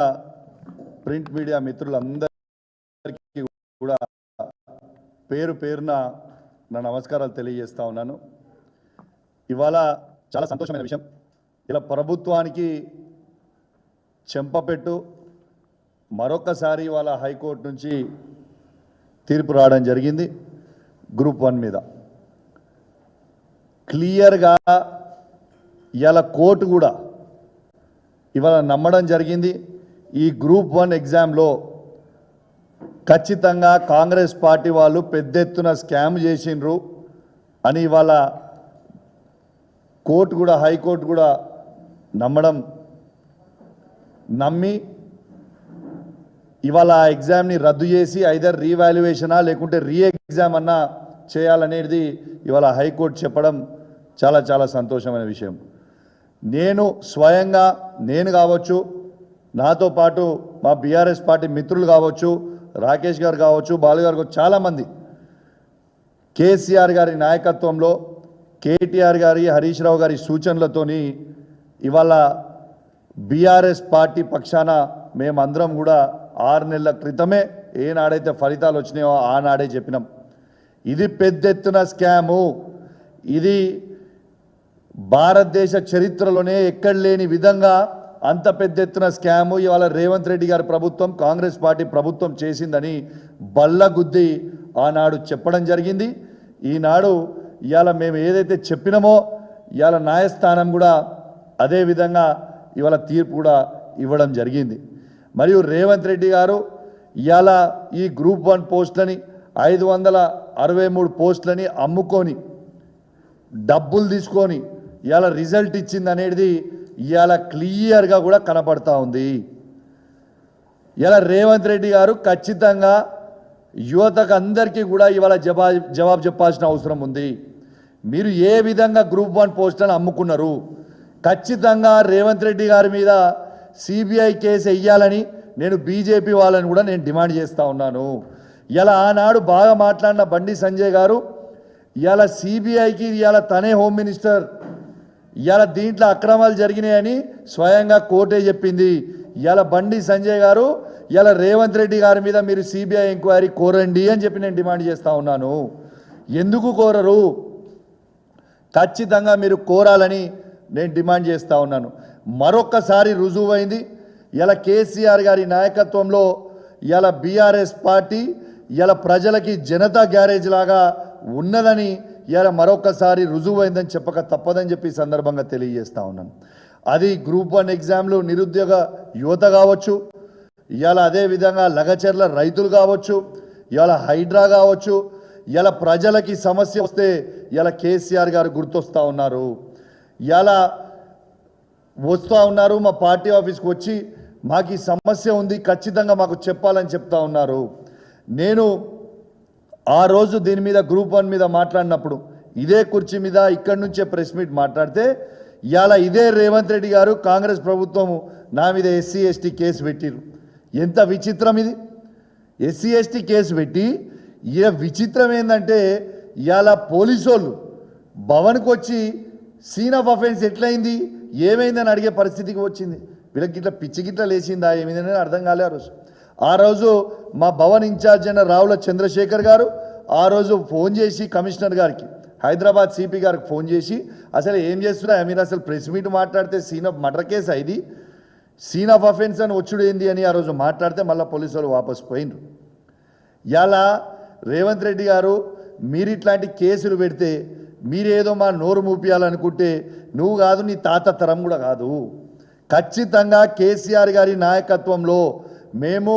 Print media మిత్రులందరికీ కూడా పేరు పేరున నా నమస్కారాలు తెలియజేస్తా ఉన్నాను. ఇవాళ చాలా సంతోషమైన విషయం, ఇలా ప్రభుత్వానికి చెంపపెట్టు మరొకసారి ఇవాళ హైకోర్టు నుంచి తీర్పు రావడం జరిగింది. గ్రూప్ 1 మీద క్లియర్గా ఇలా కోర్టు కూడా ఇవాళ నమ్మడం జరిగింది. ఈ గ్రూప్ 1 ఎగ్జామ్లో ఖచ్చితంగా కాంగ్రెస్ పార్టీ వాళ్ళు పెద్ద ఎత్తున స్కామ్ చేసిండ్రు అని ఇవాళ కోర్టు కూడా, హైకోర్టు కూడా నమ్మి ఇవాళ ఆ ఎగ్జామ్ని రద్దు చేసి ఐదర్ రీవాల్యుయేషనా లేకుంటే ఎగ్జామ్ అన్నా చేయాలనేది ఇవాళ హైకోర్టు చెప్పడం చాలా చాలా సంతోషమైన విషయం. నేను స్వయంగా నేను కావచ్చు, నాతో పాటు మా బీఆర్ఎస్ పార్టీ మిత్రులు కావచ్చు, రాకేష్ గారు కావచ్చు, బాలు గారు కావచ్చు, చాలామంది కేసీఆర్ గారి నాయకత్వంలో, కేటీఆర్ గారి, హరీష్ రావు గారి సూచనలతోని ఇవాళ బీఆర్ఎస్ పార్టీ పక్షాన మేమందరం కూడా 6 నెలల క్రితమే ఏనాడైతే ఫలితాలు వచ్చినాయో ఆనాడే చెప్పినాం, ఇది పెద్ద ఎత్తున స్కాము, ఇది భారతదేశ చరిత్రలోనే ఎక్కడ లేని విధంగా అంత పెద్ద ఎత్తున స్కాము ఇవాళ రేవంత్ రెడ్డి గారి ప్రభుత్వం, కాంగ్రెస్ పార్టీ ప్రభుత్వం చేసిందని బల్లగుద్ది ఆనాడు చెప్పడం జరిగింది. ఈనాడు ఇవాళ మేము ఏదైతే చెప్పినామో ఇవాళ న్యాయస్థానం కూడా అదే విధంగా ఇవాళ తీర్పు కూడా ఇవ్వడం జరిగింది. మరియు రేవంత్ రెడ్డి గారు ఇవాళ ఈ గ్రూప్ 1 పోస్టులని 563 పోస్టులని అమ్ముకొని డబ్బులు తీసుకొని ఇవాళ రిజల్ట్ ఇచ్చింది అనేది ఇవాళ క్లియర్గా కూడా కనపడతా ఉంది. ఇలా రేవంత్ రెడ్డి గారు ఖచ్చితంగా యువతకు అందరికీ కూడా ఇవాళ జవాబు చెప్పాల్సిన అవసరం ఉంది. మీరు ఏ విధంగా గ్రూప్ 1 పోస్టులను అమ్ముకున్నారు, ఖచ్చితంగా రేవంత్ రెడ్డి గారి మీద సిబిఐ కేసు వెయ్యాలని నేను బీజేపీ వాళ్ళని కూడా నేను డిమాండ్ చేస్తూ ఉన్నాను. ఇలా ఆనాడు బాగా మాట్లాడిన బండి సంజయ్ గారు ఇవాళ సిబిఐకి ఇవాళ తనే హోమ్ మినిస్టర్, ఇవాళ దీంట్లో అక్రమాలు జరిగినాయని స్వయంగా కోర్టే చెప్పింది. ఇవాళ బండి సంజయ్ గారు ఇవాళ రేవంత్ రెడ్డి గారి మీద మీరు సిబిఐ ఎంక్వైరీ కోరండి అని చెప్పి నేను డిమాండ్ చేస్తూ ఉన్నాను. ఎందుకు కోరరు? ఖచ్చితంగా మీరు కోరాలని నేను డిమాండ్ చేస్తూ ఉన్నాను. మరొక్కసారి రుజువైంది, ఇలా కేసీఆర్ గారి నాయకత్వంలో ఇలా బీఆర్ఎస్ పార్టీ ఇలా ప్రజలకి జనతా గ్యారేజ్ లాగా ఉన్నదని ఇలా మరొకసారి రుజువైందని చెప్పక తప్పదని చెప్పి సందర్భంగా తెలియజేస్తూ ఉన్నాను. అది గ్రూప్ 1 ఎగ్జామ్లు నిరుద్యోగ యువత కావచ్చు, ఇవాళ అదేవిధంగా లగచర్ల రైతులు కావచ్చు, ఇవాళ హైడ్రా కావచ్చు, ఇలా ప్రజలకి సమస్య వస్తే ఇలా కేసీఆర్ గారు గుర్తొస్తూ ఉన్నారు. ఇలా వస్తూ ఉన్నారు, మా పార్టీ ఆఫీస్కి వచ్చి మాకు ఈ సమస్య ఉంది, ఖచ్చితంగా మాకు చెప్పాలని చెప్తా ఉన్నారు. నేను ఆ రోజు దీని మీద గ్రూప్ 1 మీద మాట్లాడినప్పుడు ఇదే కుర్చీ మీద ఇక్కడి నుంచే ప్రెస్ మీట్ మాట్లాడితే ఇవాళ ఇదే రేవంత్ రెడ్డి గారు కాంగ్రెస్ ప్రభుత్వము నా మీద ఎస్సీ ఎస్టీ కేసు పెట్టిరు. ఎంత విచిత్రం ఇది! ఎస్సీ ఎస్టీ కేసు పెట్టి విచిత్రం ఏంటంటే ఇవాళ పోలీసు వాళ్ళు భవన్కి వచ్చి సీన్ ఆఫ్ అఫెన్స్ ఎట్లయింది, ఏమైందని అడిగే పరిస్థితికి వచ్చింది. వీళ్ళకి ఇట్లా పిచ్చి గిట్ల లేచిందా ఏమైందని అర్థం కాలే. ఆ రోజు మా భవన్ ఇన్ఛార్జ్ అయిన రావుల చంద్రశేఖర్ గారు ఆ రోజు ఫోన్ చేసి కమిషనర్ గారికి, హైదరాబాద్ సిపి గారికి ఫోన్ చేసి అసలు ఏం చేస్తున్నా మీరు అసలు ప్రెస్ మీట్ మాట్లాడితే సీన్ ఆఫ్ మర్డర్ కేసు ఇది, సీన్ ఆఫ్ అఫెన్స్ అని వచ్చుడు ఏంది అని ఆ రోజు మాట్లాడితే మళ్ళీ పోలీసు వాళ్ళు వాపసు పోయినరు. ఇలా రేవంత్ రెడ్డి గారు మీరు ఇట్లాంటి కేసులు పెడితే మీరేదో మా నోరు మూపియాలనుకుంటే నువ్వు కాదు, నీ తాత తరం కూడా కాదు. ఖచ్చితంగా కేసీఆర్ గారి నాయకత్వంలో మేము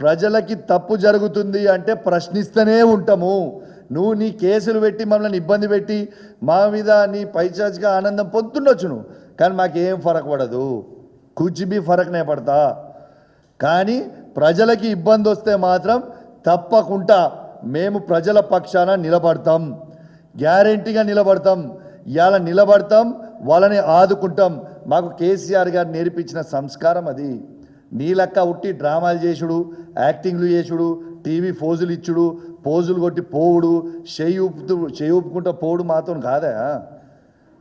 ప్రజలకి తప్పు జరుగుతుంది అంటే ప్రశ్నిస్తూనే ఉంటాము. నువ్వు నీ కేసులు పెట్టి మమ్మల్ని ఇబ్బంది పెట్టి మా మీద నీ పైచాచిగా ఆనందం పొందుతుండొచ్చు నువ్వు, కానీ మాకేం ఫరక్ పడదు, కుచిబీ ఫరక్నే పడతా. కానీ ప్రజలకి ఇబ్బంది వస్తే మాత్రం తప్పకుండా మేము ప్రజల పక్షాన నిలబడతాం, గ్యారెంటీగా నిలబడతాం. ఇవాళ నిలబడతాం, వాళ్ళని ఆదుకుంటాం. మాకు కేసీఆర్ గారు నేర్పించిన సంస్కారం అది. నీ లెక్క ఉట్టి డ్రామాలు చేసుడు, యాక్టింగ్లు చేసుడు, టీవీ ఫోజులు ఇచ్చుడు, పోజులు కొట్టి పోవుడు, చేయి ఊపుకుంటూ పోవుడు మాతో కాదా?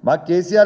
మాకు కేసీఆర్